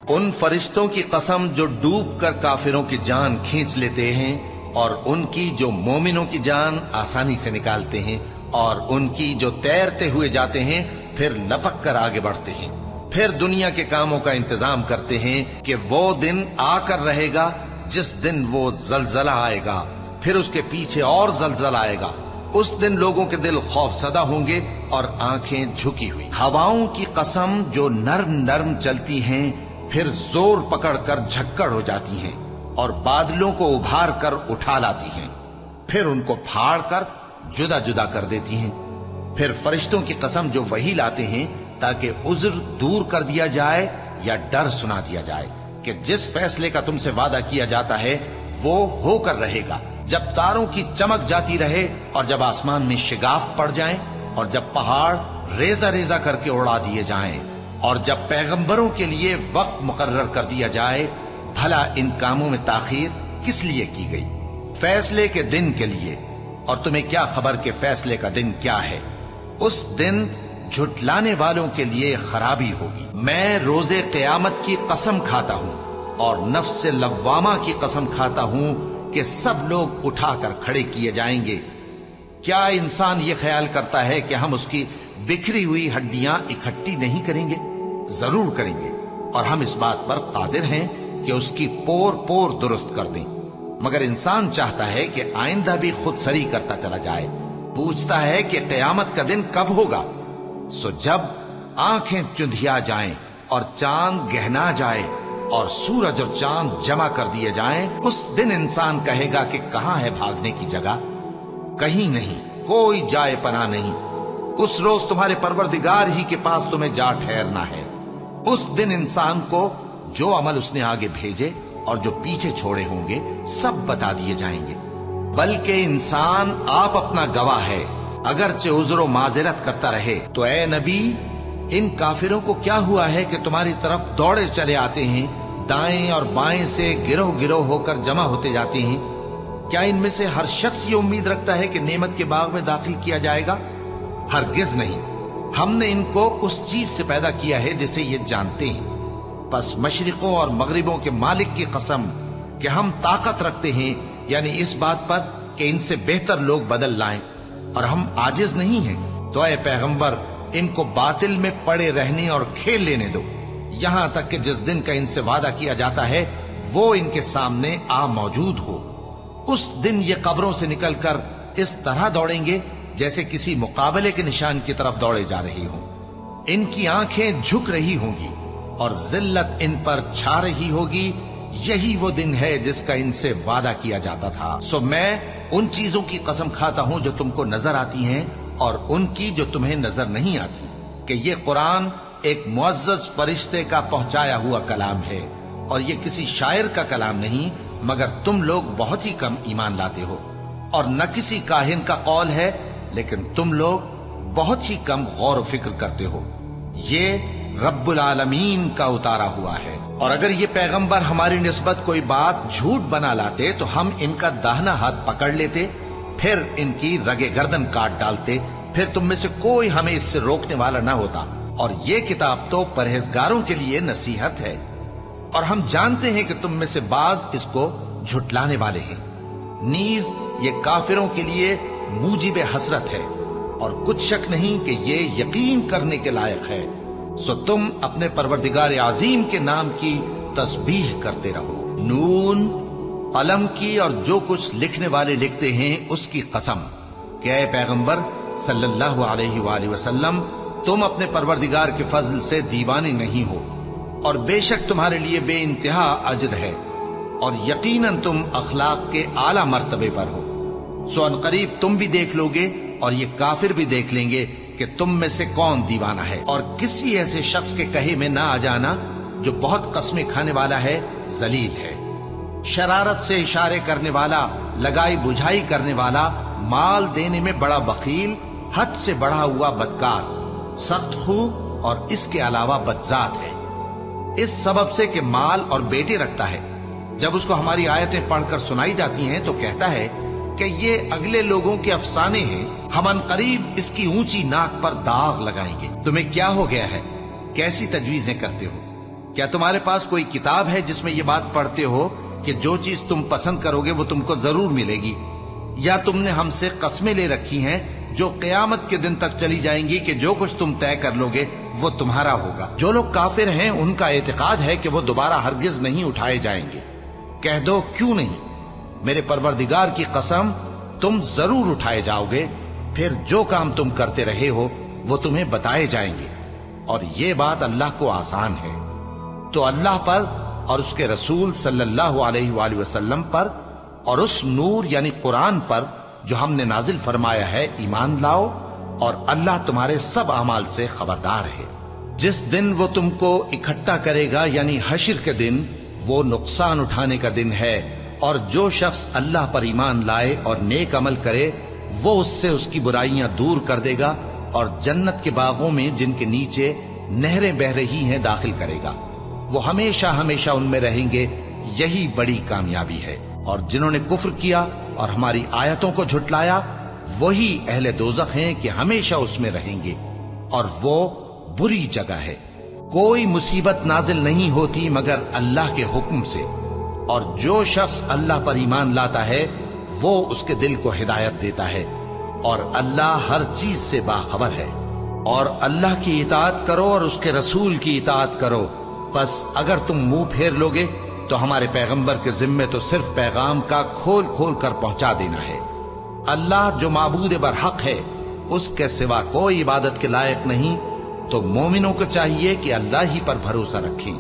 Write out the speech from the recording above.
ان فرشتوں کی قسم جو ڈوب کر کافروں کی جان کھینچ لیتے ہیں، اور ان کی جو مومنوں کی جان آسانی سے نکالتے ہیں، اور ان کی جو تیرتے ہوئے جاتے ہیں پھر لپک کر آگے بڑھتے ہیں، پھر دنیا کے کاموں کا انتظام کرتے ہیں کہ وہ دن آ کر رہے گا جس دن وہ زلزلہ آئے گا، پھر اس کے پیچھے اور زلزلہ آئے گا۔ اس دن لوگوں کے دل خوف زدہ ہوں گے اور آنکھیں جھکی ہوئی۔ ہوائوں کی قسم جو نرم نرم چلتی ہیں پھر زور پکڑ کر جھکڑ ہو جاتی ہیں، اور بادلوں کو ابھار کر اٹھا لاتی ہیں، پھر ان کو پھاڑ کر جدا جدا کر دیتی ہیں۔ پھر فرشتوں کی قسم جو وحی لاتے ہیں تاکہ عذر دور کر دیا جائے یا ڈر سنا دیا جائے کہ جس فیصلے کا تم سے وعدہ کیا جاتا ہے وہ ہو کر رہے گا، جب تاروں کی چمک جاتی رہے اور جب آسمان میں شگاف پڑ جائیں اور جب پہاڑ ریزہ ریزہ کر کے اڑا دیے جائیں اور جب پیغمبروں کے لیے وقت مقرر کر دیا جائے۔ بھلا ان کاموں میں تاخیر کس لیے کی گئی؟ فیصلے کے دن کے لیے، اور تمہیں کیا خبر کہ فیصلے کا دن کیا ہے؟ اس دن جھٹلانے والوں کے لیے خرابی ہوگی۔ میں روز قیامت کی قسم کھاتا ہوں اور نفس لوامہ کی قسم کھاتا ہوں کہ سب لوگ اٹھا کر کھڑے کیے جائیں گے۔ کیا انسان یہ خیال کرتا ہے کہ ہم اس کی بکھری ہوئی ہڈیاں اکٹھی نہیں کریں گے؟ ضرور کریں گے، اور ہم اس بات پر قادر ہیں کہ اس کی پور پور درست کر دیں، مگر انسان چاہتا ہے کہ آئندہ بھی خود سری کرتا چلا جائے۔ پوچھتا ہے کہ قیامت کا دن کب ہوگا؟ سو جب آنکھیں چندھیا جائیں اور چاند گہنا جائے اور سورج اور چاند جمع کر دیے جائیں، اس دن انسان کہے گا کہ کہاں ہے بھاگنے کی جگہ؟ کہیں نہیں، کوئی جائے پناہ نہیں۔ اس روز تمہارے پروردگار ہی کے پاس تمہیں جا ٹھہرنا ہے۔ اس دن انسان کو جو عمل اس نے آگے بھیجے اور جو پیچھے چھوڑے ہوں گے سب بتا دیے جائیں گے، بلکہ انسان آپ اپنا گواہ ہے۔ اگرچہ عذر و معذرت کرتا رہے تو اے نبی، ان کافروں کو کیا ہوا ہے کہ تمہاری طرف دوڑے چلے آتے ہیں، دائیں اور بائیں سے گروہ گروہ ہو کر جمع ہوتے جاتے ہیں؟ کیا ان میں سے ہر شخص یہ امید رکھتا ہے کہ نعمت کے باغ میں داخل کیا جائے گا؟ ہرگز نہیں۔ ہم نے ان کو اس چیز سے پیدا کیا ہے جسے یہ جانتے ہیں۔ پس مشرقوں اور مغربوں کے مالک کی قسم کہ ہم طاقت رکھتے ہیں، یعنی اس بات پر کہ ان سے بہتر لوگ بدل لائیں، اور ہم عاجز نہیں ہیں، تو اے پیغمبر ان کو باطل میں پڑے رہنے اور کھیل لینے دو، یہاں تک کہ جس دن کا ان سے وعدہ کیا جاتا ہے وہ ان کے سامنے آ موجود ہو۔ اس دن یہ قبروں سے نکل کر اس طرح دوڑیں گے جیسے کسی مقابلے کے نشان کی طرف دوڑے جا رہی ہوں۔ ان کی آنکھیں جھک رہی ہوں گی اور ذلت ان پر چھا رہی ہوگی۔ یہی وہ دن ہے جس کا ان سے وعدہ کیا جاتا تھا۔ سو میں ان چیزوں کی قسم کھاتا ہوں جو تم کو نظر آتی ہیں اور ان کی جو تمہیں نظر نہیں آتی، کہ یہ قرآن ایک معزز فرشتے کا پہنچایا ہوا کلام ہے، اور یہ کسی شاعر کا کلام نہیں، مگر تم لوگ بہت ہی کم ایمان لاتے ہو، اور نہ کسی کاہن کا قول ہے، لیکن تم لوگ بہت ہی کم غور و فکر کرتے ہو۔ یہ رب العالمین کا اتارا ہوا ہے، اور اگر یہ پیغمبر ہماری نسبت کوئی بات جھوٹ بنا لاتے تو ہم ان کا داہنا ہاتھ پکڑ لیتے، پھر ان کی رگے گردن کاٹ ڈالتے، پھر تم میں سے کوئی ہمیں اس سے روکنے والا نہ ہوتا۔ اور یہ کتاب تو پرہیزگاروں کے لیے نصیحت ہے، اور ہم جانتے ہیں کہ تم میں سے بعض اس کو جھٹلانے والے ہیں۔ نیز یہ کافروں کے لیے موجب حسرت ہے، اور کچھ شک نہیں کہ یہ یقین کرنے کے لائق ہے۔ سو تم اپنے پروردگار عظیم کے نام کی تسبیح کرتے رہو۔ نون، قلم کی اور جو کچھ لکھنے والے لکھتے ہیں اس کی قسم کہ اے پیغمبر صلی اللہ علیہ وآلہ وسلم، تم اپنے پروردگار کے فضل سے دیوانے نہیں ہو، اور بے شک تمہارے لیے بے انتہا اجر ہے، اور یقیناً تم اخلاق کے اعلیٰ مرتبے پر ہو۔ سو ان قریب تم بھی دیکھ لو گے اور یہ کافر بھی دیکھ لیں گے کہ تم میں سے کون دیوانہ ہے، اور کسی ایسے شخص کے کہے میں نہ آ جانا جو بہت قسمیں کھانے والا ہے، ذلیل ہے، شرارت سے اشارے کرنے والا، لگائی بجھائی کرنے والا، مال دینے میں بڑا بخیل، حد سے بڑھا ہوا بدکار، سخت خو، اور اس کے علاوہ بدذات ہے، اس سبب سے کہ مال اور بیٹے رکھتا ہے۔ جب اس کو ہماری آیتیں پڑھ کر سنائی جاتی ہیں تو کہتا ہے کہ یہ اگلے لوگوں کے افسانے ہیں، ہم ان قریب اس کی اونچی ناک پر داغ لگائیں گے۔ تمہیں کیا ہو گیا ہے؟ کیسی تجویزیں کرتے ہو؟ کیا تمہارے پاس کوئی کتاب ہے جس میں یہ بات پڑھتے ہو کہ جو چیز تم پسند کرو گے وہ تم کو ضرور ملے گی؟ یا تم نے ہم سے قسمیں لے رکھی ہیں جو قیامت کے دن تک چلی جائیں گی کہ جو کچھ تم طے کر لو گے وہ تمہارا ہوگا؟ جو لوگ کافر ہیں ان کا اعتقاد ہے کہ وہ دوبارہ ہرگز نہیں اٹھائے جائیں گے۔ کہہ دو کیوں نہیں؟ میرے پروردگار کی قسم تم ضرور اٹھائے جاؤ گے، پھر جو کام تم کرتے رہے ہو وہ تمہیں بتائے جائیں گے، اور یہ بات اللہ کو آسان ہے۔ تو اللہ پر اور اس کے رسول صلی اللہ علیہ وآلہ وسلم پر اور اس نور یعنی قرآن پر جو ہم نے نازل فرمایا ہے ایمان لاؤ، اور اللہ تمہارے سب اعمال سے خبردار ہے۔ جس دن وہ تم کو اکٹھا کرے گا یعنی حشر کے دن، وہ نقصان اٹھانے کا دن ہے، اور جو شخص اللہ پر ایمان لائے اور نیک عمل کرے وہ اس سے اس کی برائیاں دور کر دے گا اور جنت کے باغوں میں جن کے نیچے نہریں بہ رہی ہیں داخل کرے گا۔ وہ ہمیشہ ہمیشہ ان میں رہیں گے، یہی بڑی کامیابی ہے۔ اور جنہوں نے کفر کیا اور ہماری آیتوں کو جھٹلایا وہی اہل دوزخ ہیں کہ ہمیشہ اس میں رہیں گے، اور وہ بری جگہ ہے۔ کوئی مصیبت نازل نہیں ہوتی مگر اللہ کے حکم سے، اور جو شخص اللہ پر ایمان لاتا ہے وہ اس کے دل کو ہدایت دیتا ہے، اور اللہ ہر چیز سے باخبر ہے۔ اور اللہ کی اطاعت کرو اور اس کے رسول کی اطاعت کرو، بس اگر تم منہ پھیر لوگے تو ہمارے پیغمبر کے ذمے تو صرف پیغام کا کھول کھول کر پہنچا دینا ہے۔ اللہ جو معبود برحق ہے اس کے سوا کوئی عبادت کے لائق نہیں، تو مومنوں کو چاہیے کہ اللہ ہی پر بھروسہ رکھیں۔